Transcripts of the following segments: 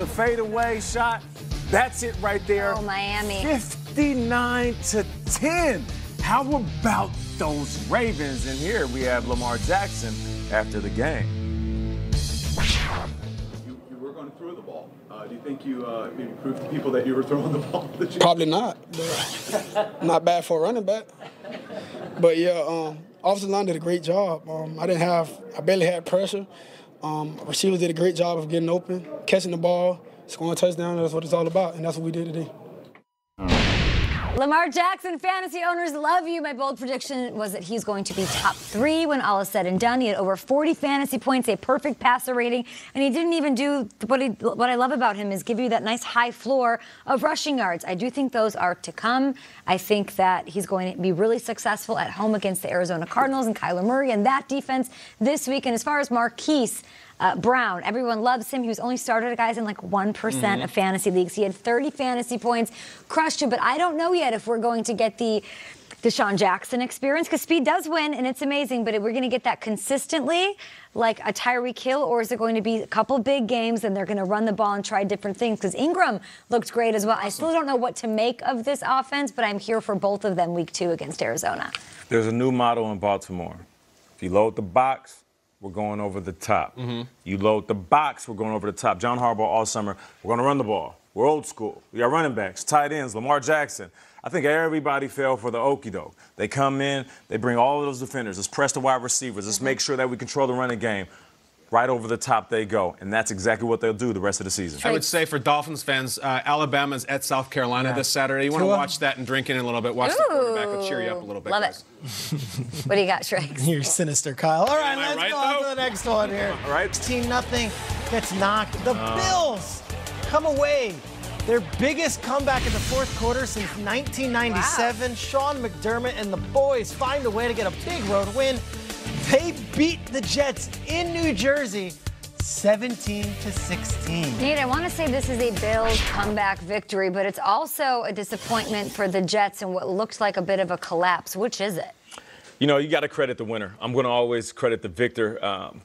the fadeaway shot. That's it right there. Oh, Miami. 59-10. How about those Ravens? And here we have Lamar Jackson after the game. You were going to throw the ball. Do you think you maybe proved to people that you were throwing the ball? Probably not. Not bad for a running back. But yeah, offensive line did a great job. I barely had pressure. Receivers did a great job of getting open, catching the ball, scoring a touchdown. That's what it's all about, and that's what we did today. Lamar Jackson, fantasy owners love you. My bold prediction was that he's going to be top 3 when all is said and done. He had over 40 fantasy points, a perfect passer rating, and he didn't even do what I love about him is give you that nice high floor of rushing yards. I do think those are to come. I think that he's going to be really successful at home against the Arizona Cardinals and Kyler Murray and that defense this week. And as far as Marquise Brown, everyone loves him. He was only started, guys, in like 1% of fantasy leagues. He had 30 fantasy points, crushed it. But I don't know yet if we're going to get the Deshaun Jackson experience, because speed does win, and it's amazing. But if we're going to get that consistently, like a Tyreek Hill, or is it going to be a couple big games and they're going to run the ball and try different things? Because Ingram looked great as well. Awesome. I still don't know what to make of this offense, but I'm here for both of them week 2 against Arizona. There's a new motto in Baltimore. If you load the box, we're going over the top. You load the box, we're going over the top. John Harbaugh all summer, we're going to run the ball. We're old school. We got running backs, tight ends, Lamar Jackson. I think everybody fell for the okie doke. They come in, they bring all of those defenders. Let's press the wide receivers. Let's make sure that we control the running game. Right over the top they go, and that's exactly what they'll do the rest of the season. I would say for Dolphins fans, Alabama's at South Carolina this Saturday. You want to watch that and drink in a little bit. Watch the quarterback. It'll cheer you up a little bit. Love guys. it. What do you got, Shrek? You're sinister, Kyle. All right, Am I let's right, go on though? to the next one here. All right. 16-0 gets knocked. The Bills come away. Their biggest comeback in the fourth quarter since 1997. Wow. Sean McDermott and the boys find a way to get a big road win. They beat the Jets in New Jersey 17-16. Nate, I want to say this is a Bills comeback victory, but it's also a disappointment for the Jets and what looked like a bit of a collapse. Which is it? You know, you got to credit the winner. I'm going to always credit the victor.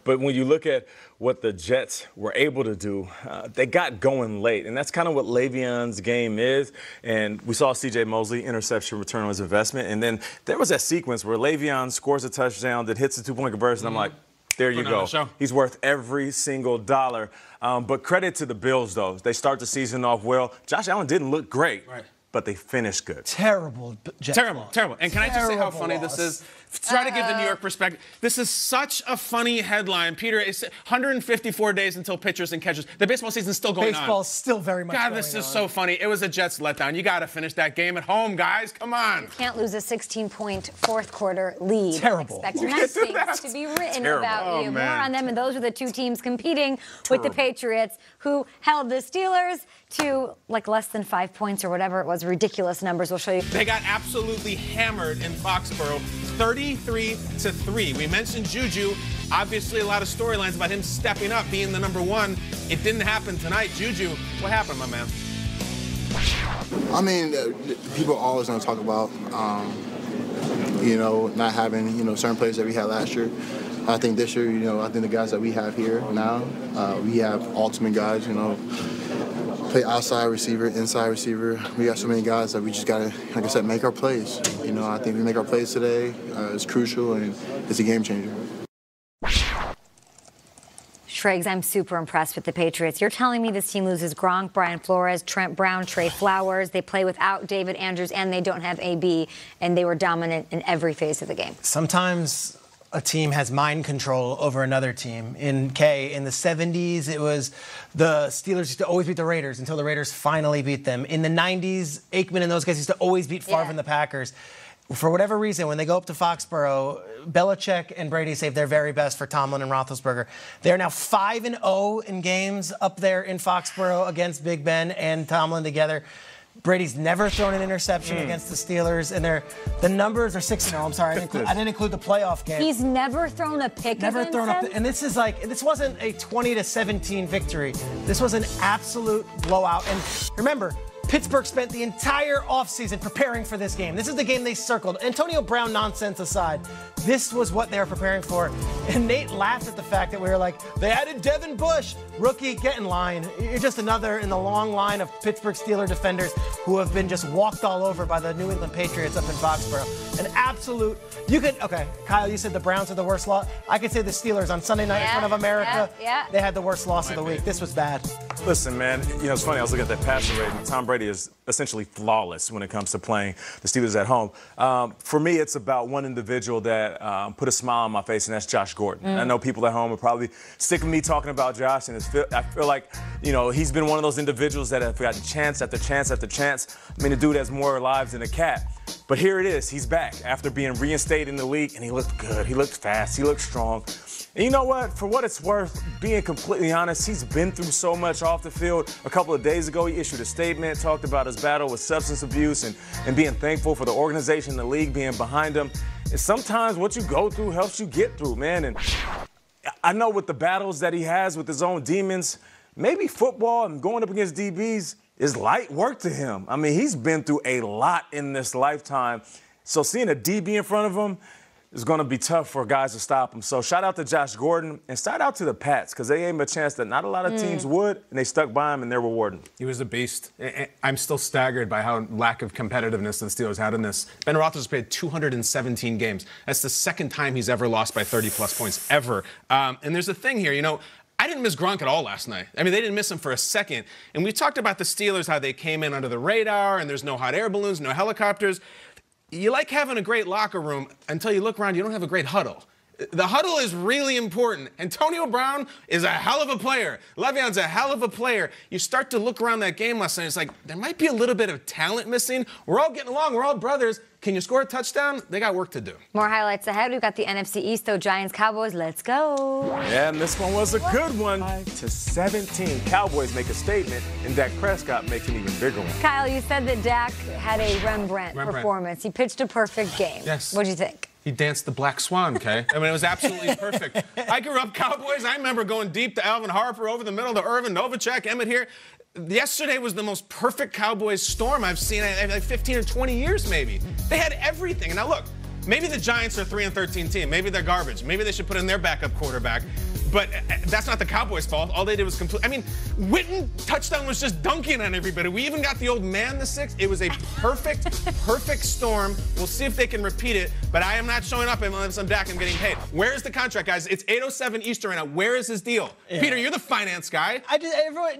But when you look at what the Jets were able to do, they got going late. And that's kind of what Le'Veon's game is. And we saw C.J. Mosley interception return on his investment. And then there was that sequence where Le'Veon scores a touchdown that hits the two-point conversion. I'm like, there you go. He's worth every single dollar. But credit to the Bills, though. They start the season off well. Josh Allen didn't look great. Right. But they finished good. Terrible. Terrible. And can I just say how funny this is? Try to give the New York perspective. This is such a funny headline. Peter, it's 154 days until pitchers and catchers. The baseball season's still going on. Baseball's still very much going on. God, this is so funny. It was a Jets letdown. You got to finish that game at home, guys. Come on. You can't lose a 16-point fourth quarter lead. Terrible. Expect nice things to be written about you. More on them, and those are the two teams competing with the Patriots, who held the Steelers to like less than 5 points or whatever it was. Ridiculous numbers. We'll show you. They got absolutely hammered in Foxborough, 33-3. We mentioned Juju. Obviously, a lot of storylines about him stepping up, being the number 1. It didn't happen tonight. Juju, what happened, my man? I mean, people are always going to talk about, you know, not having, you know, certain players that we had last year. I think this year, you know, I think the guys that we have here now, we have ultimate guys, you know, play outside receiver, inside receiver. We got so many guys that we just got to, like I said, make our plays. You know, I think we make our plays today. It's crucial, and it's a game changer. Triggs, I'm super impressed with the Patriots. You're telling me this team loses Gronk, Brian Flores, Trent Brown, Trey Flowers. They play without David Andrews, and they don't have AB, and they were dominant in every phase of the game. Sometimes a team has mind control over another team. In the 70s, it was the Steelers used to always beat the Raiders until the Raiders finally beat them. In the 90s, Aikman and those guys used to always beat Favre and the Packers. For whatever reason, when they go up to Foxborough, Belichick and Brady save their very best for Tomlin and Roethlisberger. They're now 5-0 in games up there in Foxborough against Big Ben and Tomlin together. Brady's never thrown an interception against the Steelers, and the numbers are 6-0. I'm sorry, I didn't include the playoff game. He's never thrown a pick against them? And this is like, this wasn't a 20-17 victory. This was an absolute blowout. And remember, Pittsburgh spent the entire offseason preparing for this game. This is the game they circled. Antonio Brown nonsense aside, this was what they were preparing for. And Nate laughed at the fact that we were like, they added Devin Bush. Rookie, get in line. You're just another in the long line of Pittsburgh Steelers defenders who have been just walked all over by the New England Patriots up in Foxborough. An absolute, okay, Kyle, you said the Browns are the worst loss. I could say the Steelers on Sunday night in front of America, they had the worst loss of the week. This was bad. Listen, man, it's funny. I was looking at that passer rating. Tom Brady is essentially flawless when it comes to playing the Steelers at home. For me, it's about one individual that put a smile on my face, and that's Josh Gordon. I know people at home are probably sick of me talking about Josh, and I feel like, he's been one of those individuals that have gotten chance after chance after chance. I mean, the dude has more lives than a cat. But here it is. He's back after being reinstated in the league, and he looked good. He looked fast. He looked strong. And you know what? For what it's worth, being completely honest, he's been through so much off the field. A couple of days ago, he issued a statement, talked about his battle with substance abuse and being thankful for the organization, the league being behind him. And sometimes what you go through helps you get through, man. And I know with the battles that he has with his own demons, maybe football and going up against DBs is light work to him. I mean, he's been through a lot in this lifetime. So seeing a DB in front of him is going to be tough for guys to stop him. So shout out to Josh Gordon and shout out to the Pats because they gave him a chance that not a lot of teams would, and they stuck by him and they're rewarding. He was a beast. I'm still staggered by how lack of competitiveness the Steelers had in this. Ben Roethlisberger played 217 games. That's the second time he's ever lost by 30-plus points, ever. And there's a thing here, I didn't miss Gronk at all last night. I mean, they didn't miss him for a second. And we talked about the Steelers, how they came in under the radar, and there's no hot air balloons, no helicopters. You like having a great locker room until you look around, you don't have a great huddle. The huddle is really important. Antonio Brown is a hell of a player. Le'Veon's a hell of a player. You start to look around that game last night, it's like there might be a little bit of talent missing. We're all getting along. We're all brothers. Can you score a touchdown? They got work to do. More highlights ahead. We've got the NFC East, though. Giants, Cowboys. Let's go. Yeah, and this one was a good one. 5-17. Cowboys make a statement, and Dak Prescott makes an even bigger one. Kyle, you said that Dak had a Rembrandt performance. He pitched a perfect game. Yes. What'd you think? He danced the Black Swan, Kay. I mean, it was absolutely perfect. I grew up Cowboys. I remember going deep to Alvin Harper, over the middle to Irvin, Novacek, Emmett here. Yesterday was the most perfect Cowboys storm I've seen in like 15 or 20 years, maybe. They had everything. And now, look, maybe the Giants are a 3-13 team. Maybe they're garbage. Maybe they should put in their backup quarterback. But that's not the Cowboys' fault. All they did was complete. I mean, Witten touchdown was just dunking on everybody. We even got the old man the sixth. It was a perfect storm. We'll see if they can repeat it. But I am not showing up unless I'm Dak and getting paid. Where is the contract, guys? It's 8:07 Eastern right now. Where is his deal? Yeah. Peter, you're the finance guy.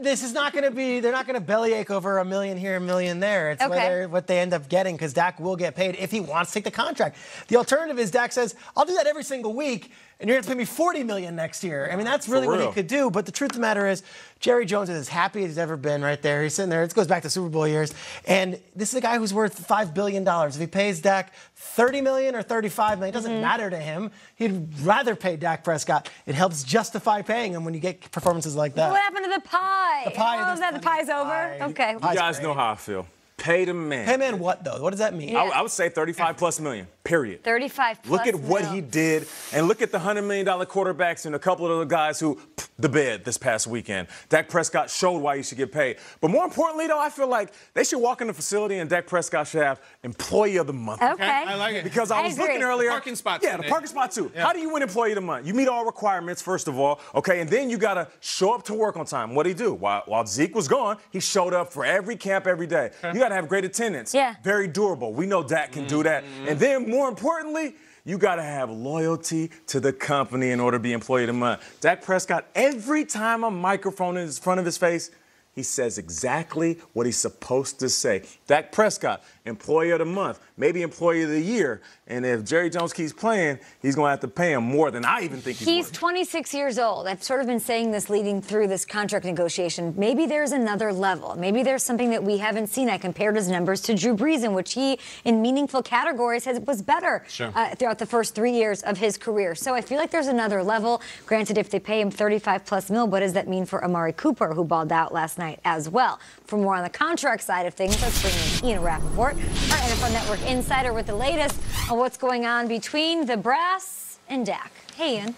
This is not going to be. They're not going to bellyache over $1 million here, $1 million there. It's what they end up getting because Dak will get paid if he wants to take the contract. The alternative is Dak says, "I'll do that every single week." And you're going to pay me $40 million next year. I mean, that's really what he could do. But the truth of the matter is, Jerry Jones is as happy as he's ever been right there. He's sitting there. It goes back to Super Bowl years. And this is a guy who's worth $5 billion. If he pays Dak $30 million or $35 million, it doesn't matter to him. He'd rather pay Dak Prescott. It helps justify paying him when you get performances like that. What happened to the pie? The pie. Oh, is that the pie's over? Okay. You guys know how I feel. Pay the man. Pay man what, though? What does that mean? Yeah. I would say 35+ million, period. 35 plus Look at what he did, and look at the $100 million quarterbacks and a couple of the guys who the bed this past weekend. Dak Prescott showed why he should get paid. But more importantly, though, I feel like they should walk in the facility and Dak Prescott should have Employee of the Month. Okay. I like it. Because I was looking earlier. The parking spot. Yeah, the parking spot, too. Yeah. How do you win Employee of the Month? You meet all requirements, first of all, okay, and then you got to show up to work on time. What did he do? While Zeke was gone, he showed up for every camp every day. You got to have great attendance. Yeah. Very durable. We know Dak can do that. And then, more importantly, you got to have loyalty to the company in order to be Employee of the Month. Dak Prescott, every time a microphone is in front of his face, he says exactly what he's supposed to say. Dak Prescott, Employee of the Month, maybe Employee of the Year. And if Jerry Jones keeps playing, he's going to have to pay him more than I even think he's worth. 26 years old. I've sort of been saying this leading through this contract negotiation. Maybe there's another level. Maybe there's something that we haven't seen. I compared his numbers to Drew Brees, in which he, in meaningful categories, was better throughout the first 3 years of his career. So I feel like there's another level. Granted, if they pay him 35+ mil, what does that mean for Amari Cooper, who balled out last night as well? For more on the contract side of things, let's bring in Ian Rappaport, our NFL Network insider, with the latest on what's going on between the brass and Dak. Hey, Ian.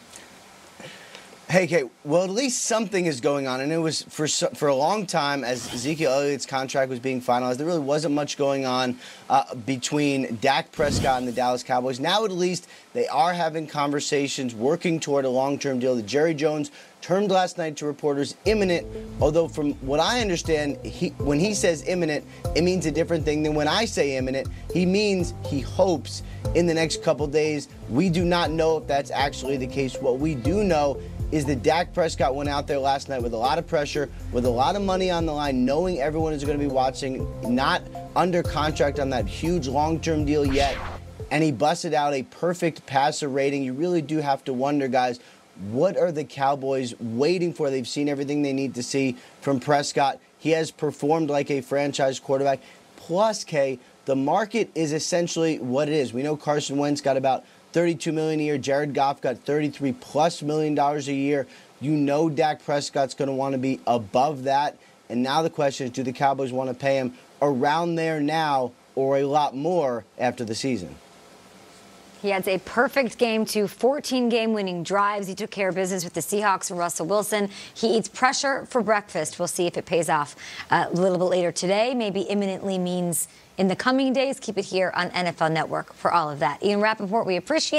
Hey, Kate. Well, at least something is going on, and it was for a long time as Ezekiel Elliott's contract was being finalized. There really wasn't much going on between Dak Prescott and the Dallas Cowboys. Now, at least, they are having conversations, working toward a long-term deal. That Jerry Jones termed last night to reporters imminent. Although, from what I understand, when he says imminent, it means a different thing than when I say imminent. He means he hopes in the next couple days. We do not know if that's actually the case. What we do know is that Dak Prescott went out there last night with a lot of pressure, with a lot of money on the line, knowing everyone is going to be watching, not under contract on that huge long-term deal yet, and he busted out a perfect passer rating. You really do have to wonder, guys, what are the Cowboys waiting for? They've seen everything they need to see from Prescott. He has performed like a franchise quarterback. Plus, Kay, the market is essentially what it is. We know Carson Wentz got about $32 million a year. Jared Goff got $33+ million a year. You know Dak Prescott's going to want to be above that. And now the question is, do the Cowboys want to pay him around there now or a lot more after the season? He adds a perfect game to 14 game-winning drives. He took care of business with the Seahawks and Russell Wilson. He eats pressure for breakfast. We'll see if it pays off a little bit later today. Maybe imminently means in the coming days. Keep it here on NFL Network for all of that. Ian Rappaport, we appreciate it.